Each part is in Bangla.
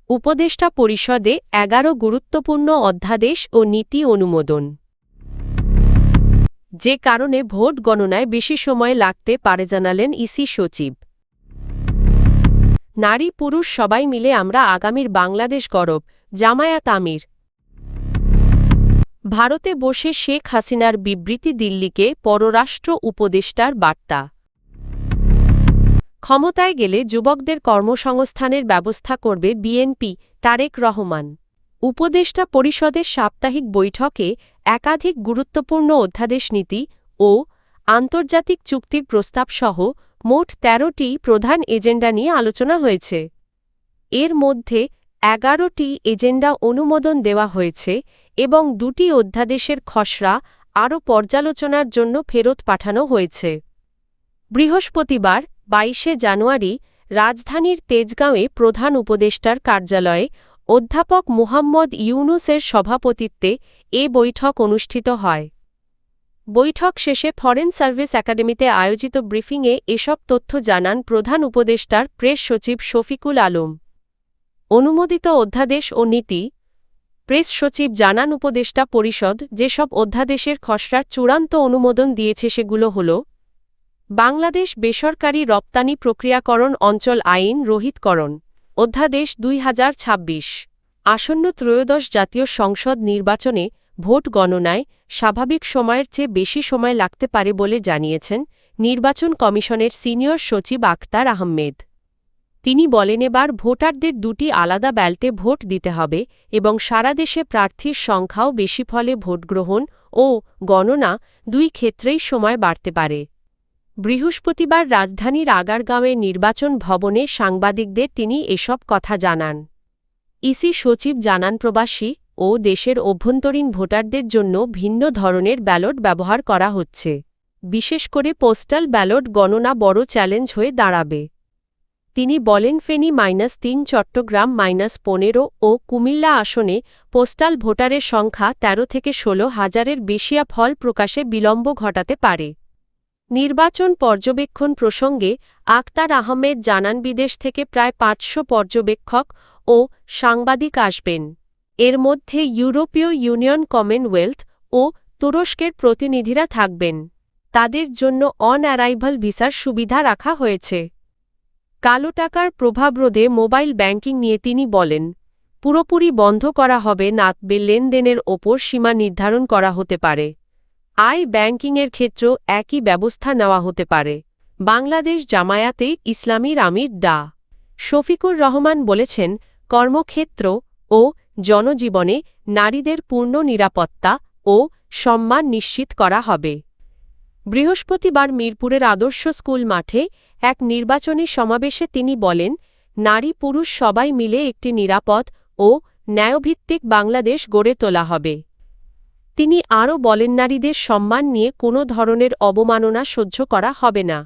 উপদেষ্টা পরিষদে ১১ গুরুত্বপূর্ণ অধ্যাদেশ ও নীতি অনুমোদন। যে কারণে ভোট গণনায় বেশি সময় লাগতে পারে জানালেন ইসি সচিব। নারী পুরুষ সবাই মিলে আমরা আগামীর বাংলাদেশ গড়ব, জামায়াত আমির। ভারতে বসে শেখ হাসিনার বিবৃতি দিল্লিকে পররাষ্ট্র উপদেষ্টার বার্তা। ক্ষমতায় গেলে যুবকদের কর্মসংস্থানের ব্যবস্থা করবে বিএনপি, তারেক রহমান। উপদেষ্টা পরিষদের সাপ্তাহিক বৈঠকে একাধিক গুরুত্বপূর্ণ অধ্যাদেশ নীতি ও আন্তর্জাতিক চুক্তির প্রস্তাবসহ মোট ১৩টি প্রধান এজেন্ডা নিয়ে আলোচনা হয়েছে। এর মধ্যে ১১টি এজেন্ডা অনুমোদন দেওয়া হয়েছে এবং ২টি অধ্যাদেশের খসড়া আরও পর্যালোচনার জন্য ফেরত পাঠানো হয়েছে। বৃহস্পতিবার ২২শে জানুয়ারি রাজধানীর তেজগাঁওয়ে প্রধান উপদেষ্টার কার্যালয়ে অধ্যাপক মুহাম্মদ ইউনূসের সভাপতিত্বে এ বৈঠক অনুষ্ঠিত হয়। বৈঠক শেষে ফরেন সার্ভিস একাডেমিতে আয়োজিত ব্রিফিংয়ে এসব তথ্য জানান প্রধান উপদেষ্টার প্রেস সচিব শফিকুল আলম। অনুমোদিত অধ্যাদেশ ও নীতি। প্রেস সচিব জানান উপদেষ্টা পরিষদ যেসব অধ্যাদেশের খসড়ার চূড়ান্ত অনুমোদন দিয়েছে সেগুলো হল: বাংলাদেশ বেসরকারি রপ্তানি প্রক্রিয়াকরণ অঞ্চল আইন রোহিতকরণ অধ্যাদেশ ২০২৬, আসন্ন ত্রয়োদশ জাতীয় সংসদ নির্বাচনে ভোট গণনায় স্বাভাবিক সময়ের চেয়ে বেশি সময় লাগতে পারে বলে জানিয়েছেন নির্বাচন কমিশনের সিনিয়র সচিব আখতার আহমেদ। তিনি বলেন, এবার ভোটারদের ২টি আলাদা ব্যালটে ভোট দিতে হবে এবং সারা দেশে প্রার্থীর সংখ্যাও বেশি, ফলে ভোটগ্রহণ ও গণনা দুই ক্ষেত্রেই সময় বাড়তে পারে। বৃহস্পতিবার রাজধানীর আগারগাঁওয়ের নির্বাচন ভবনে সাংবাদিকদের তিনি এসব কথা জানান। ইসি সচিব জানান, প্রবাসী ও দেশের অভ্যন্তরীণ ভোটারদের জন্য ভিন্ন ধরনের ব্যালট ব্যবহার করা হচ্ছে। বিশেষ করে পোস্টাল ব্যালট গণনা বড় চ্যালেঞ্জ হয়ে দাঁড়াবে। তিনি বলেন, ফেনী -৩, চট্টগ্রাম -১৫ ও কুমিল্লা আসনে পোস্টাল ভোটারের সংখ্যা ১৩ থেকে ১৬ হাজারের বেশি, ফল প্রকাশে বিলম্ব ঘটাতে পারে। নির্বাচন পর্যবেক্ষণ প্রসঙ্গে আখতার আহমেদ জানান, বিদেশ থেকে প্রায় ৫০০ পর্যবেক্ষক ও সাংবাদিক আসবেন। এর মধ্যে ইউরোপীয় ইউনিয়ন, কমনওয়েলথ ও তুরস্কের প্রতিনিধিরা থাকবেন। তাদের জন্য অন অ্যারাইভাল ভিসার সুবিধা রাখা হয়েছে। কালো টাকার প্রভাব রোধে মোবাইল ব্যাংকিং নিয়ে তিনি বলেন, পুরোপুরি বন্ধ করা হবে না, তবে লেনদেনের ওপর সীমা নির্ধারণ করা হতে পারে। ব্যাংকিংয়ের ক্ষেত্রেও একই ব্যবস্থা নেওয়া হতে পারে। বাংলাদেশ জামায়াতে ইসলামীর আমির ডা. শফিকুর রহমান বলেছেন, কর্মক্ষেত্র ও জনজীবনে নারীদের পূর্ণ নিরাপত্তা ও সম্মান নিশ্চিত করা হবে। বৃহস্পতিবার মিরপুরের আদর্শ স্কুল মাঠে এক নির্বাচনী সমাবেশে তিনি বলেন, নারী পুরুষ সবাই মিলে একটি নিরাপদ ও ন্যায়ভিত্তিক বাংলাদেশ গড়ে তোলা হবে। তিনি আরও বলেন, নারীদের সম্মান নিয়ে কোনো ধরনের অবমাননা সহ্য করা হবে না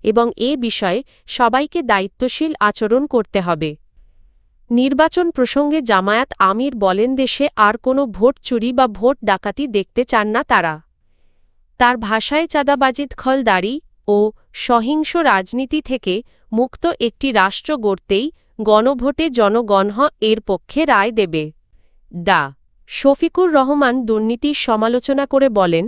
এবং এ বিষয়ে সবাইকে দায়িত্বশীল আচরণ করতে হবে। নির্বাচন প্রসঙ্গে জামায়াত আমির বলেন, দেশে আর কোনো ভোট চুরি বা ভোট ডাকাতি দেখতে চান না তারা। তার ভাষায়, চাঁদাবাজি, দখলদারি ও সহিংস রাজনীতি থেকে মুক্ত একটি রাষ্ট্র গড়তেই গণভোটে জনগণ এর পক্ষে রায় দেবে। ডা. শফিকুর রহমান দুর্নীতির সমালোচনা করে বলেন,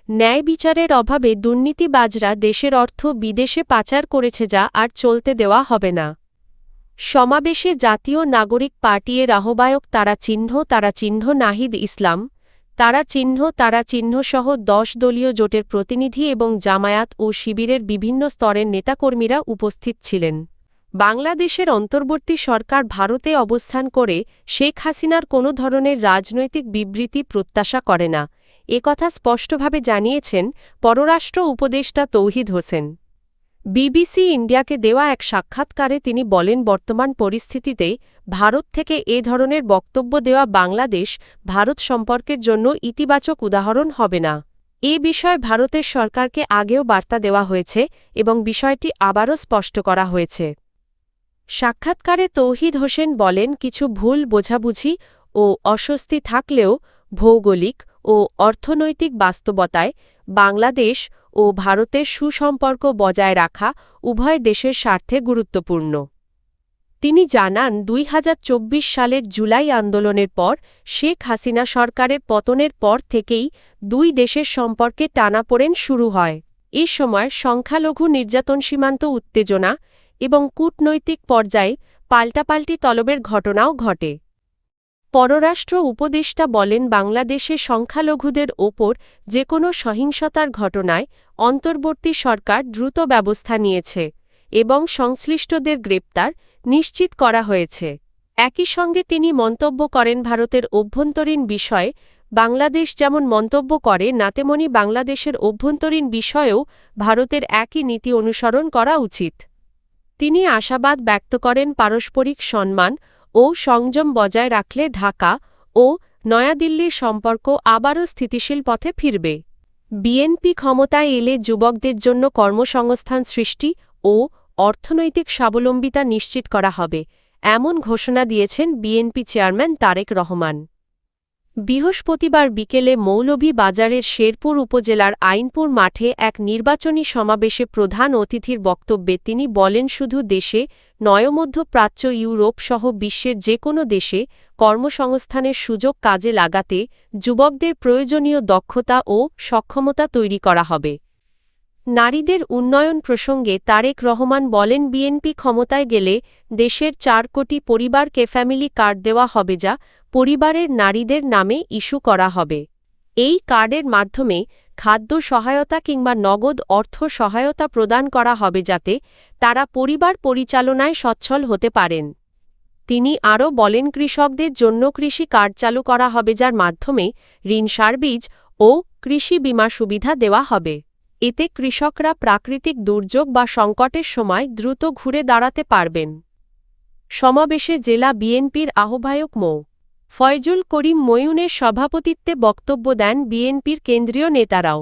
ন্যায় বিচারের অভাবে দুর্নীতিবাজরা দেশের অর্থ বিদেশে পাচার করেছে, যা আর চলতে দেওয়া হবে না। সমাবেশে জাতীয় নাগরিক পার্টি এর আহ্বায়ক তারা চিহ্ন নাহিদ ইসলাম, তারা চিহ্ন সহ ১০ দলীয় জোটের প্রতিনিধি এবং জামায়াত ও শিবিরের বিভিন্ন স্তরের নেতাকর্মীরা উপস্থিত ছিলেন। বাংলাদেশের অন্তর্বর্তী সরকার ভারতে অবস্থান করে শেখ হাসিনার কোনো ধরনের রাজনৈতিক বিবৃতি প্রত্যাশা করে না, একথা স্পষ্টভাবে জানিয়েছেন পররাষ্ট্র উপদেষ্টা তৌহিদ হোসেন। বিবিসি ইন্ডিয়াকে দেওয়া এক সাক্ষাৎকারে তিনি বলেন, বর্তমান পরিস্থিতিতে ভারত থেকে এ ধরনের বক্তব্য দেওয়া বাংলাদেশ ভারত সম্পর্কের জন্য ইতিবাচক উদাহরণ হবে না। এ বিষয়ে ভারতের সরকারকে আগেও বার্তা দেওয়া হয়েছে এবং বিষয়টি আবারও স্পষ্ট করা হয়েছে। সাক্ষাৎকারে তৌহিদ হোসেন বলেন, কিছু ভুল বোঝাবুঝি ও অস্বস্তি থাকলেও ভৌগোলিক ও অর্থনৈতিক বাস্তবতায় বাংলাদেশ ও ভারতের সুসম্পর্ক বজায় রাখা উভয় দেশের স্বার্থে গুরুত্বপূর্ণ। তিনি জানান ২০২৪ সালের জুলাই আন্দোলনের পর শেখ হাসিনা সরকারের পতনের পর থেকেই দুই দেশের সম্পর্কে টানাপোড়েন শুরু হয়। এ সময় সংখ্যালঘু নির্যাতন, সীমান্ত উত্তেজনা এবং কূটনৈতিক পর্যায়ে পাল্টাপাল্টি তলবের ঘটনাও ঘটে। পররাষ্ট্র উপদেষ্টা বলেন, বাংলাদেশে সংখ্যালঘুদের ওপর যেকোনো সহিংসতার ঘটনায় অন্তর্বর্তী সরকার দ্রুত ব্যবস্থা নিয়েছে এবং সংশ্লিষ্টদের গ্রেপ্তার নিশ্চিত করা হয়েছে। একই সঙ্গে তিনি মন্তব্য করেন, ভারতের অভ্যন্তরীণ বিষয়ে বাংলাদেশ যেমন মন্তব্য করে না, তেমনি বাংলাদেশের অভ্যন্তরীণ বিষয়েও ভারতের একই নীতি অনুসরণ করা উচিত। তিনি আশাবাদ ব্যক্ত করেন, পারস্পরিক সম্মান ও সংযম বজায় রাখলে ঢাকা ও নয়াদিল্লির সম্পর্ক আবারও স্থিতিশীল পথে ফিরবে। বিএনপি ক্ষমতায় এলে যুবকদের জন্য কর্মসংস্থান সৃষ্টি ও অর্থনৈতিক স্বাবলম্বিতা নিশ্চিত করা হবে, এমন ঘোষণা দিয়েছেন বিএনপি চেয়ারম্যান তারেক রহমান। বৃহস্পতিবার বিকেলে মৌলভীবাজারের শেরপুর উপজেলার আইনপুর মাঠে এক নির্বাচনী সমাবেশে প্রধান অতিথির বক্তব্যে তিনি বলেন, শুধু দেশে নয়, মধ্যপ্রাচ্য, ইউরোপ সহ বিশ্বের যে কোনো দেশে কর্মসংস্থানের সুযোগ কাজে লাগাতে যুবকদের প্রয়োজনীয় দক্ষতা ও সক্ষমতা তৈরি করা হবে। নারীদের উন্নয়ন প্রসঙ্গে তারেক রহমান বলেন, বিএনপি ক্ষমতায় গেলে দেশের ৪ কোটি পরিবারকে ফ্যামিলি কার্ড দেওয়া হবে, যা পরিবারের নারীদের নামে ইস্যু করা হবে। এই কার্ডের মাধ্যমে খাদ্য সহায়তা কিংবা নগদ অর্থ সহায়তা প্রদান করা হবে, যাতে তারা পরিবার পরিচালনায় সচ্ছল হতে পারেন। তিনি আরও বলেন, কৃষকদের জন্য কৃষি কার্ড চালু করা হবে, যার মাধ্যমে ঋণ, সার, বীজ ও কৃষি বীমা সুবিধা দেওয়া হবে। এতে কৃষকরা প্রাকৃতিক দুর্যোগ বা সংকটের সময় দ্রুত ঘুরে দাঁড়াতে পারবেন। সমাবেশে জেলা বিএনপির আহ্বায়ক মো. ফয়জুল করিম মইনের সভাপতিত্বে বক্তব্য দেন বিএনপির কেন্দ্রীয় নেতারাও।